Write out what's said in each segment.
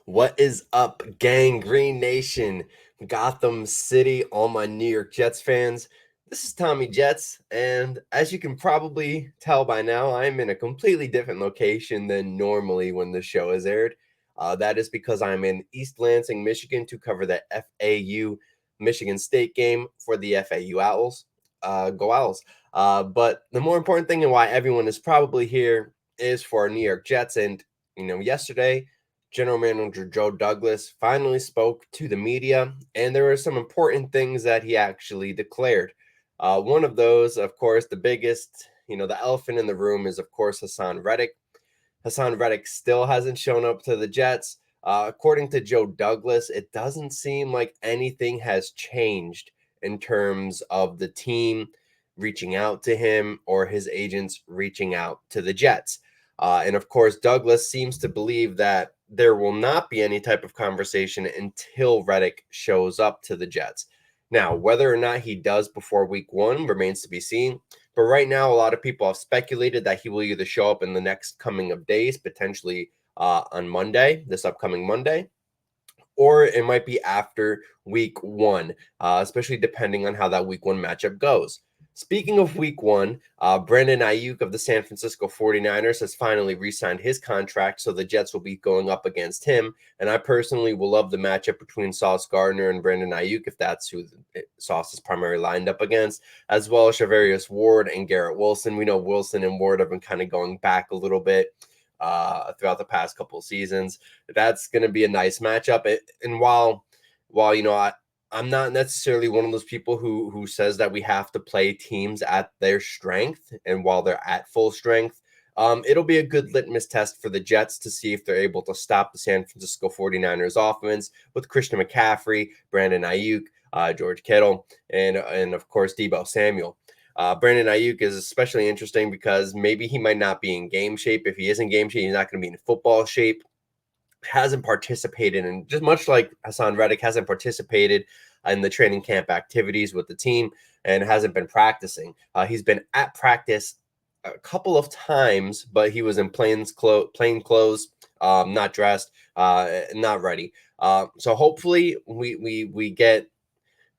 What is up, gang? Green Nation, Gotham City, all my New York Jets fans. This is Tommy Jets, and as you can probably tell by now, I'm in a completely different location than normally when the show is aired. That is because I'm in East Lansing, Michigan to cover the FAU Michigan State game for the FAU Owls. Go Owls. But the more important thing and why everyone is probably here is for our New York Jets. And, yesterday, General Manager Joe Douglas finally spoke to the media, and there were some important things that he actually declared. One of those, of course, the biggest, the elephant in the room is, of course, Haason Reddick. Haason Reddick still hasn't shown up to the Jets. According to Joe Douglas, it doesn't seem like anything has changed in terms of the team reaching out to him or his agents reaching out to the Jets. And of course, Douglas seems to believe that there will not be any type of conversation until Reddick shows up to the Jets. Now, whether or not he does before week one remains to be seen. But right now, a lot of people have speculated that he will either show up in the next coming of days, potentially on Monday, this upcoming Monday, or it might be after week one, especially depending on how that week one matchup goes. Speaking of week one, Brandon Aiyuk of the San Francisco 49ers has finally re-signed his contract, so the Jets will be going up against him. And I personally will love the matchup between Sauce Gardner and Brandon Aiyuk, if that's who Sauce is primarily lined up against, as well as Charvarius Ward and Garrett Wilson. We know Wilson and Ward have been kind of going back a little bit throughout the past couple of seasons. That's going to be a nice matchup. And while I'm not necessarily one of those people who says that we have to play teams at their strength, and while they're at full strength, it'll be a good litmus test for the Jets to see if they're able to stop the San Francisco 49ers offense with Christian McCaffrey, Brandon Aiyuk, George Kittle, and of course Deebo Samuel. Brandon Aiyuk is especially interesting because maybe he might not be in game shape. If he is in game shape, he's not going to be in football shape. Hasn't participated in, just much like Haason Reddick, hasn't participated in the training camp activities with the team and hasn't been practicing. He's been at practice a couple of times, but he was in plain clothes, not dressed, not ready. So hopefully we get,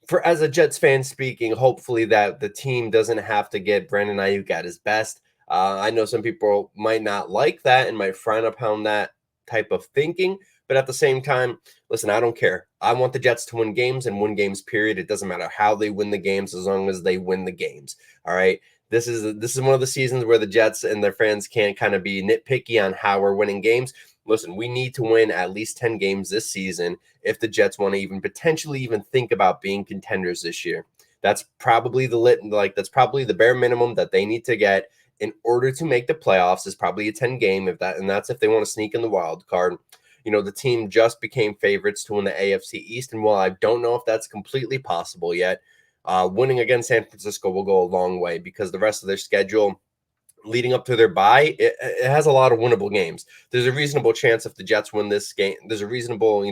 for as a Jets fan speaking, hopefully that the team doesn't have to get Brandon Aiyuk at his best. I know some people might not like that and might frown upon that type of thinking, but at the same time, listen, I don't care. I want the Jets to win games and win games, period. It doesn't matter how they win the games as long as they win the games. All right. This is one of the seasons where the Jets and their fans can't kind of be nitpicky on how we're winning games. Listen, we need to win at least 10 games this season if the Jets want to even potentially think about being contenders this year. That's probably that's probably the bare minimum that they need to get in order to make the playoffs, is probably a 10 game, and that's if they want to sneak in the wild card. The team just became favorites to win the AFC East, and while I don't know if that's completely possible yet, winning against San Francisco will go a long way because the rest of their schedule leading up to their bye, it has a lot of winnable games. There's a reasonable chance if the Jets win this game, there's a reasonable,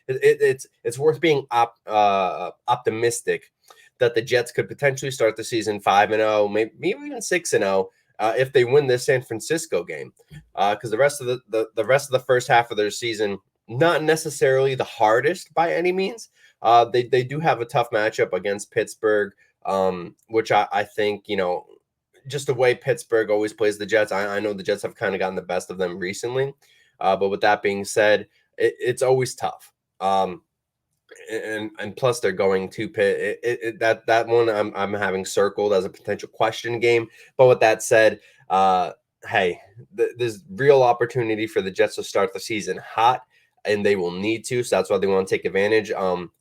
it's worth being optimistic that the Jets could potentially start the season 5-0, maybe even 6-0. If they win this San Francisco game, because the rest of the first half of their season, not necessarily the hardest by any means. They do have a tough matchup against Pittsburgh, which I think, just the way Pittsburgh always plays the Jets. I know the Jets have kind of gotten the best of them recently, but with that being said, it's always tough. And plus they're going to Pitt. That one I'm having circled as a potential question game. But with that said, hey, there's real opportunity for the Jets to start the season hot, and they will need to. So that's why they want to take advantage.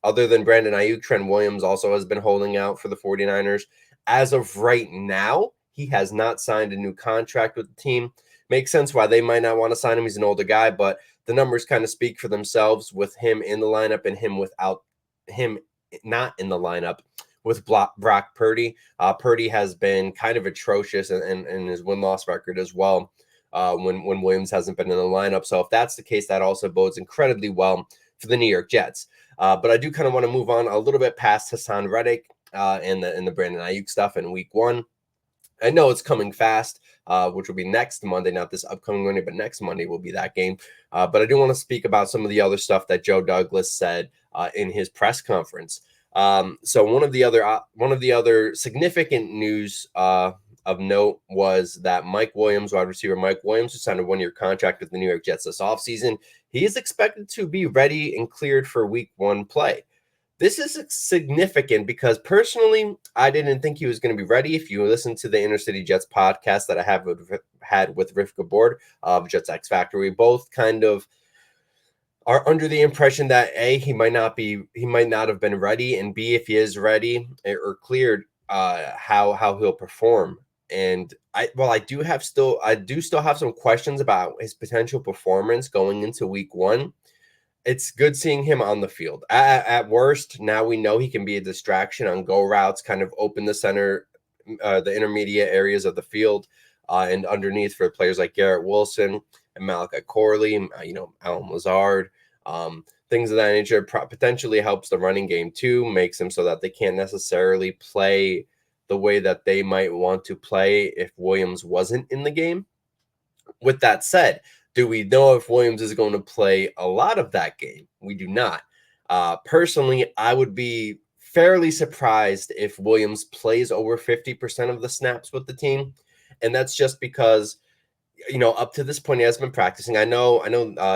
Other than Brandon Aiyuk, Trent Williams also has been holding out for the 49ers. As of right now, he has not signed a new contract with the team. Makes sense why they might not want to sign him. He's an older guy, but the numbers kind of speak for themselves with him in the lineup and him not in the lineup with Brock Purdy. Purdy has been kind of atrocious in his win-loss record as well when Williams hasn't been in the lineup. So if that's the case, that also bodes incredibly well for the New York Jets. But I do kind of want to move on a little bit past Haason Reddick and the Brandon Aiyuk stuff in week one. I know it's coming fast, which will be next Monday, not this upcoming Monday, but next Monday will be that game. But I do want to speak about some of the other stuff that Joe Douglas said in his press conference. So one of the other significant news of note was that Mike Williams, wide receiver Mike Williams, who signed a 1-year contract with the New York Jets this offseason, he is expected to be ready and cleared for Week 1 play. This is significant because personally, I didn't think he was going to be ready. If you listen to the Inner City Jets podcast that I had with Riff Gabord of JetsXFactor, we both kind of are under the impression that A, he might not have been ready, and B, if he is ready or cleared, how he'll perform. And I do still have some questions about his potential performance going into Week 1. It's good seeing him on the field. At worst, now we know he can be a distraction on go routes, kind of open the center, the intermediate areas of the field, and underneath for players like Garrett Wilson and Malachi Corley, Alan Lazard, things of that nature. Potentially helps the running game too, makes them so that they can't necessarily play the way that they might want to play if Williams wasn't in the game. With that said, do we know if Williams is going to play a lot of that game? We do not. Personally, I would be fairly surprised if Williams plays over 50% of the snaps with the team. And that's just because, up to this point, he has been practicing. I know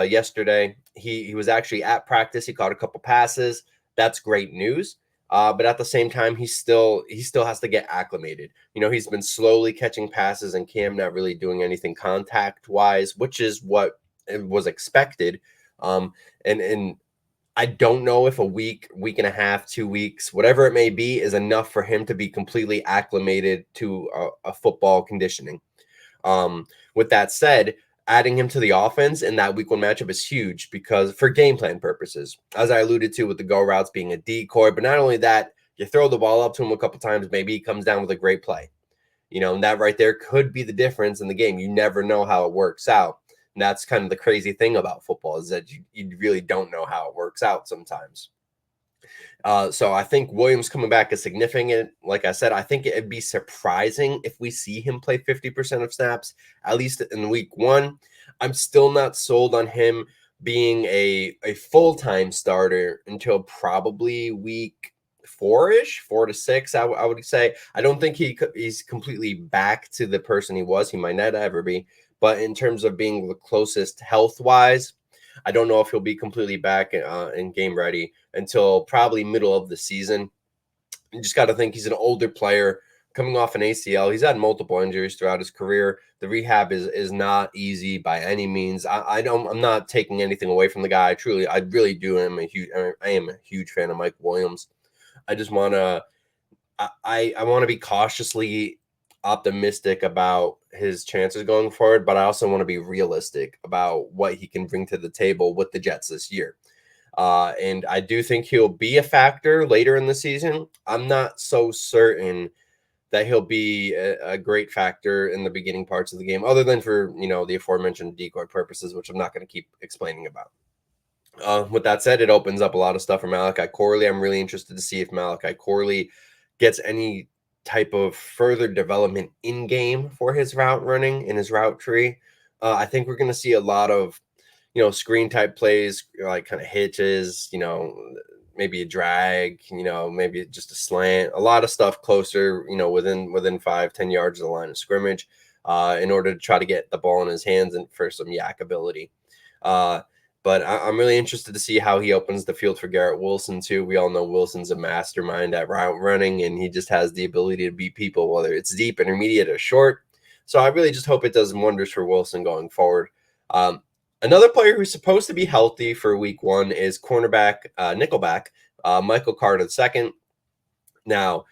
yesterday he was actually at practice. He caught a couple passes. That's great news. But at the same time, he still has to get acclimated. He's been slowly catching passes in camp, not really doing anything contact wise, which is what was expected. And I don't know if a week and a half, 2 weeks, whatever it may be, is enough for him to be completely acclimated to a football conditioning. With that said, adding him to the offense in that Week 1 matchup is huge because for game plan purposes, as I alluded to with the go routes being a decoy, but not only that, you throw the ball up to him a couple times, maybe he comes down with a great play. And that right there could be the difference in the game. You never know how it works out. And that's kind of the crazy thing about football is that you really don't know how it works out sometimes. So I think Williams coming back is significant. Like I said, I think it'd be surprising if we see him play 50% of snaps, at least in Week 1. I'm still not sold on him being a full-time starter until probably Week 4-ish, 4 to 6, I would say. I don't think he's completely back to the person he was. He might not ever be. But in terms of being the closest health-wise, I don't know if he'll be completely back and game ready until probably middle of the season. You just got to think he's an older player coming off an ACL. He's had multiple injuries throughout his career. The rehab is not easy by any means. I'm not taking anything away from the guy. I really do. I am a huge fan of Mike Williams. I just want to I want to be cautiously optimistic about his chances going forward, but I also want to be realistic about what he can bring to the table with the Jets this year. And I do think he'll be a factor later in the season. I'm not so certain that he'll be a great factor in the beginning parts of the game, other than for, the aforementioned decoy purposes, which I'm not going to keep explaining about. With that said, it opens up a lot of stuff for Malachi Corley. I'm really interested to see if Malachi Corley gets any type of further development in game for his route running in his route tree. I think we're going to see a lot of, screen type plays, like kind of hitches, maybe a drag, maybe just a slant, a lot of stuff closer, within 5-10 yards of the line of scrimmage, in order to try to get the ball in his hands and for some yak ability. But I'm really interested to see how he opens the field for Garrett Wilson, too. We all know Wilson's a mastermind at route running, and he just has the ability to beat people, whether it's deep, intermediate, or short. So I really just hope it does wonders for Wilson going forward. Another player who's supposed to be healthy for Week 1 is cornerback, nickelback, Michael Carter II. Now,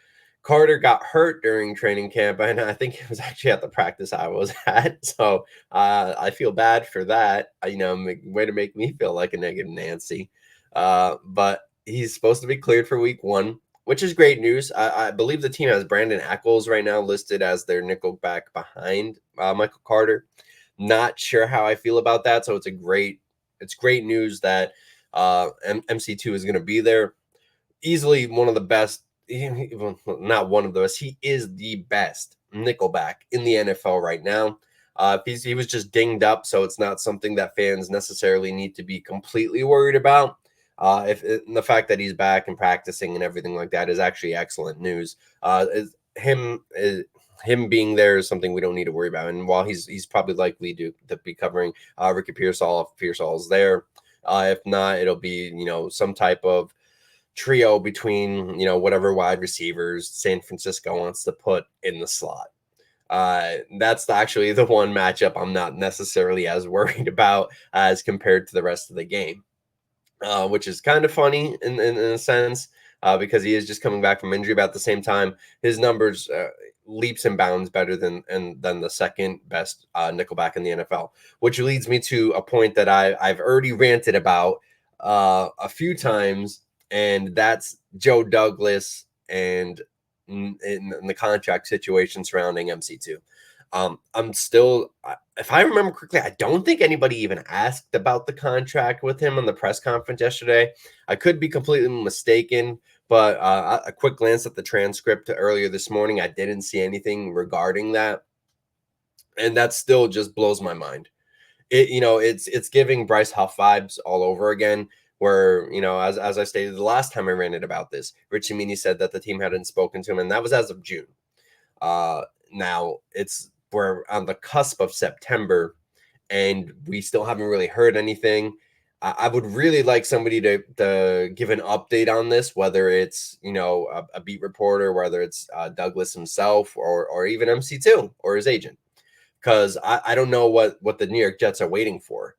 Carter got hurt during training camp, and I think it was actually at the practice I was at. So I feel bad for that. Way to make me feel like a negative Nancy. But he's supposed to be cleared for Week 1, which is great news. I believe the team has Brandon Aiyuk right now listed as their nickelback behind Michael Carter. Not sure how I feel about that. So it's great news that MC2 is going to be there. Easily one of the best. Not one of those. He is the best nickelback in the NFL right now. He was just dinged up, so it's not something that fans necessarily need to be completely worried about. And the fact that he's back and practicing and everything like that is actually excellent news. Him him being there is something we don't need to worry about. And while he's probably likely to be covering Ricky Pearsall if Pearsall's there, if not, it'll be some type of trio between whatever wide receivers San Francisco wants to put in the slot. That's actually the one matchup I'm not necessarily as worried about as compared to the rest of the game, which is kind of funny in a sense, because he is just coming back from injury. But at the same time, his numbers leaps and bounds better than the second best nickelback in the NFL, which leads me to a point that I've already ranted about a few times, and that's Joe Douglas and in the contract situation surrounding MC2. I'm still, if I remember correctly, I don't think anybody even asked about the contract with him on the press conference yesterday. I could be completely mistaken, but a quick glance at the transcript earlier this morning, I didn't see anything regarding that, and that still just blows my mind. It's giving Bryce Huff vibes all over again. Where as I stated the last time I ranted about this, Richie Meany said that the team hadn't spoken to him, and that was as of June. Now we're on the cusp of September, and we still haven't really heard anything. I would really like somebody to give an update on this, whether it's a beat reporter, whether it's Douglas himself, or even MC2 or his agent, because I don't know what the New York Jets are waiting for.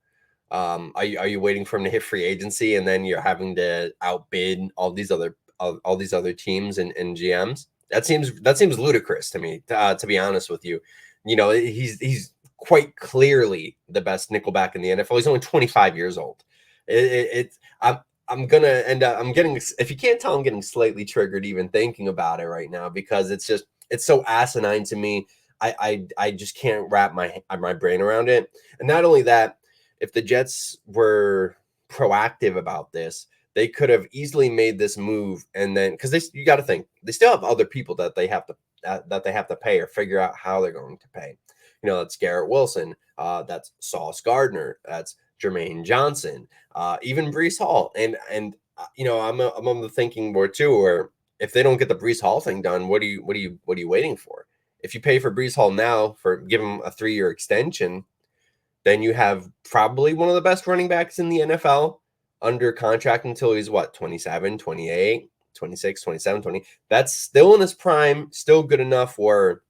Are you waiting for him to hit free agency and then you're having to outbid all these other teams and GMs? That seems ludicrous to me. To be honest with you, he's quite clearly the best nickelback in the NFL. He's only 25 years old. I'm gonna end up. I'm getting. If you can't tell, I'm getting slightly triggered even thinking about it right now, because it's so asinine to me. I just can't wrap my brain around it. And not only that, if the Jets were proactive about this, they could have easily made this move, and then because you got to think they still have other people that they have to pay or figure out how they're going to pay. That's Garrett Wilson, that's Sauce Gardner, that's Jermaine Johnson, even Breece Hall, and I'm on the thinking board too, where if they don't get the Breece Hall thing done, what are you waiting for? If you pay for Breece Hall now, give him a 3-year extension, then you have probably one of the best running backs in the NFL under contract until he's 27, 28, 26, 27, 20. That's still in his prime, still good enough where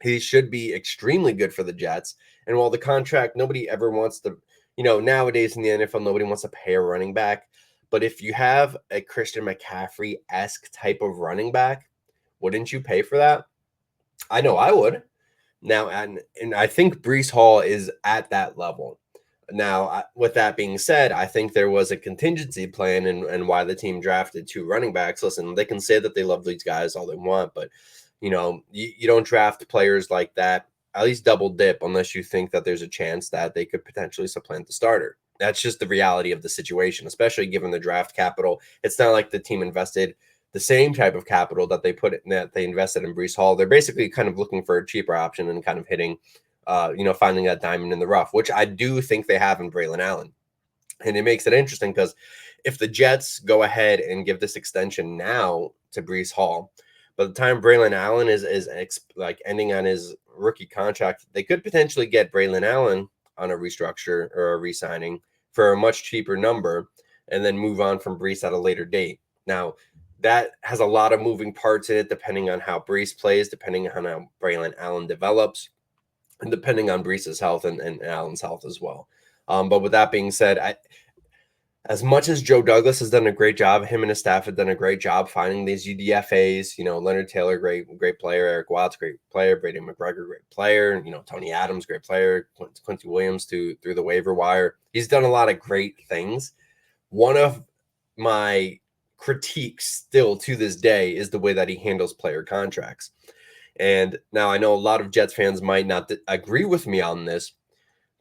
he should be extremely good for the Jets. And while the contract, nobody ever wants to, nowadays in the NFL, nobody wants to pay a running back. But if you have a Christian McCaffrey-esque type of running back, wouldn't you pay for that? I know I would. Now, and I think Breece Hall is at that level. Now, with that being said, I think there was a contingency plan and why the team drafted 2 running backs. Listen, they can say that they love these guys all they want, but, you don't draft players like that, at least double dip, unless you think that there's a chance that they could potentially supplant the starter. That's just the reality of the situation, especially given the draft capital. It's not like the team invested the same type of capital that they invested in Breece Hall. They're basically kind of looking for a cheaper option and kind of hitting, finding that diamond in the rough, which I do think they have in Braylon Allen. And it makes it interesting because if the Jets go ahead and give this extension now to Breece Hall, by the time Braylon Allen is ending on his rookie contract, they could potentially get Braylon Allen on a restructure or a re-signing for a much cheaper number and then move on from Breece at a later date. Now, that has a lot of moving parts in it, depending on how Breece plays, depending on how Braylon Allen develops, and depending on Breece's health and Allen's health as well. But with that being said, as much as Joe Douglas has done a great job, him and his staff have done a great job finding these UDFAs. Leonard Taylor, great player. Eric Watts, great player. Brady McGregor, great player. Tony Adams, great player. Quincy Williams through the waiver wire. He's done a lot of great things. One of my critiques still to this day is the way that he handles player contracts. And now I know a lot of Jets fans might not agree with me on this,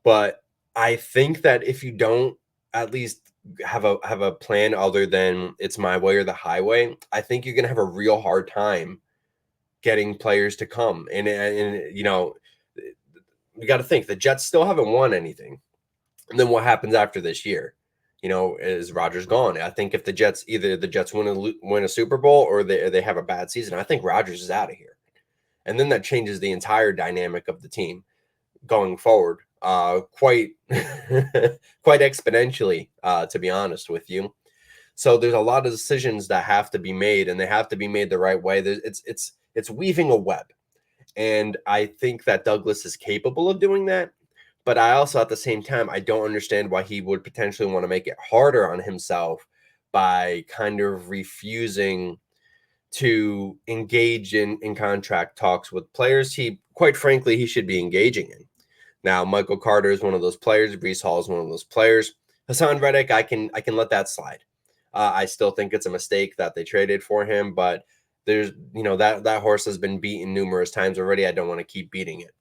but I think that if you don't at least have a plan other than it's my way or the highway, I think you're going to have a real hard time getting players to come. And you know, you got to think the Jets still haven't won anything. And then what happens after this year? You know, is Rodgers gone? I think if the Jets either the Jets win a Super Bowl or they have a bad season, I think Rodgers is out of here. And then that changes the entire dynamic of the team going forward, quite quite exponentially, to be honest with you. So there's a lot of decisions that have to be made, and they have to be made the right way. It's weaving a web, and I think that Douglas is capable of doing that. But I also, at the same time, I don't understand why he would potentially want to make it harder on himself by kind of refusing to engage in contract talks with players he, quite frankly, he should be engaging in. Now, Michael Carter is one of those players. Breece Hall is one of those players. Haason Reddick, I can let that slide. I still think it's a mistake that they traded for him, but there's that horse has been beaten numerous times already. I don't want to keep beating it,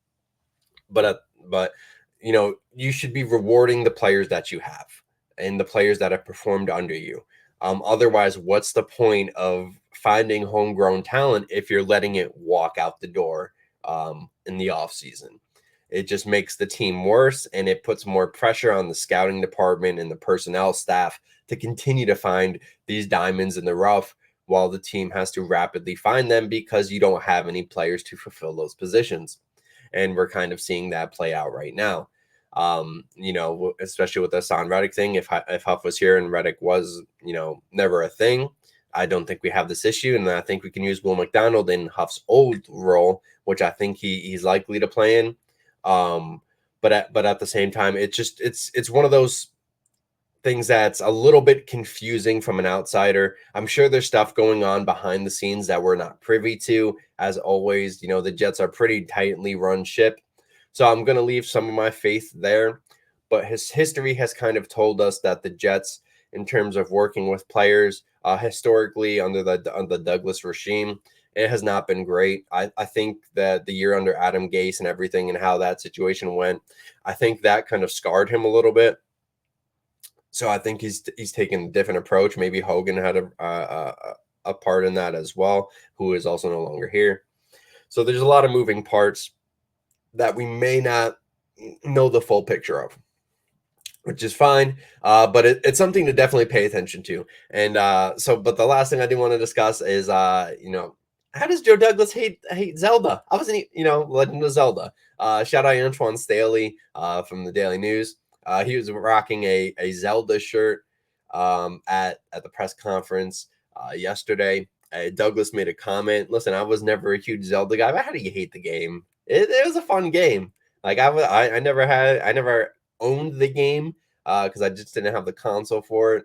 but you should be rewarding the players that you have and the players that have performed under you. Otherwise, what's the point of finding homegrown talent if you're letting it walk out the door in the offseason? It just makes the team worse, and it puts more pressure on the scouting department and the personnel staff to continue to find these diamonds in the rough while the team has to rapidly find them because you don't have any players to fulfill those positions. And we're kind of seeing that play out right now. Especially with the Haason Reddick thing. If Huff was here and Reddick was, never a thing, I don't think we have this issue. And I think we can use Will McDonald in Huff's old role, which I think he's likely to play in. But at the same time, it's one of those things that's a little bit confusing from an outsider. I'm sure there's stuff going on behind the scenes that we're not privy to. As always, the Jets are pretty tightly run ship. So I'm going to leave some of my faith there. But his history has kind of told us that the Jets, in terms of working with players, historically under the Douglas regime, it has not been great. I think that the year under Adam Gase and everything and how that situation went, I think that kind of scarred him a little bit. So I think he's taken a different approach. Maybe Hogan had a part in that as well, who is also no longer here. So there's a lot of moving parts that we may not know the full picture of, which is fine. But it's something to definitely pay attention to. And but the last thing I do want to discuss is, how does Joe Douglas hate Zelda? I wasn't, Legend of Zelda. Shout out Antoine Staley from the Daily News. He was rocking a Zelda shirt at the press conference yesterday. Douglas made a comment. Listen, I was never a huge Zelda guy, but how do you hate the game? It was a fun game. Like I never owned the game because I just didn't have the console for it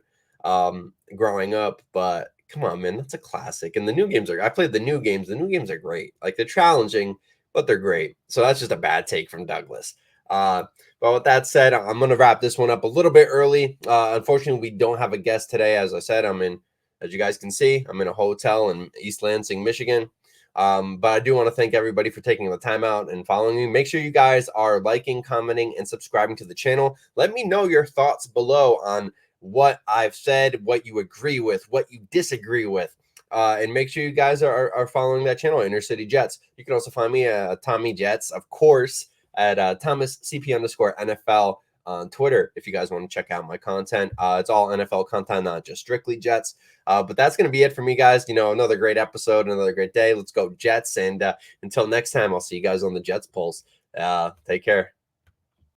growing up. But come on, man, that's a classic. And the new games I played the new games. The new games are great. Like they're challenging, but they're great. So that's just a bad take from Douglas. But with that said, I'm going to wrap this one up a little bit early. Unfortunately, we don't have a guest today. As I said, as you guys can see, I'm in a hotel in East Lansing, Michigan. But I do want to thank everybody for taking the time out and following me. Make sure you guys are liking, commenting, and subscribing to the channel. Let me know your thoughts below on what I've said, what you agree with, what you disagree with. And make sure you guys are following that channel, Inner City Jets. You can also find me at Tommy Jets, of course, at ThomasCP_NFL on Twitter if you guys want to check out my content. It's all NFL content, not just strictly Jets. But that's going to be it for me, guys. Another great episode, another great day. Let's go Jets. And until next time, I'll see you guys on the Jets Pulse. Take care.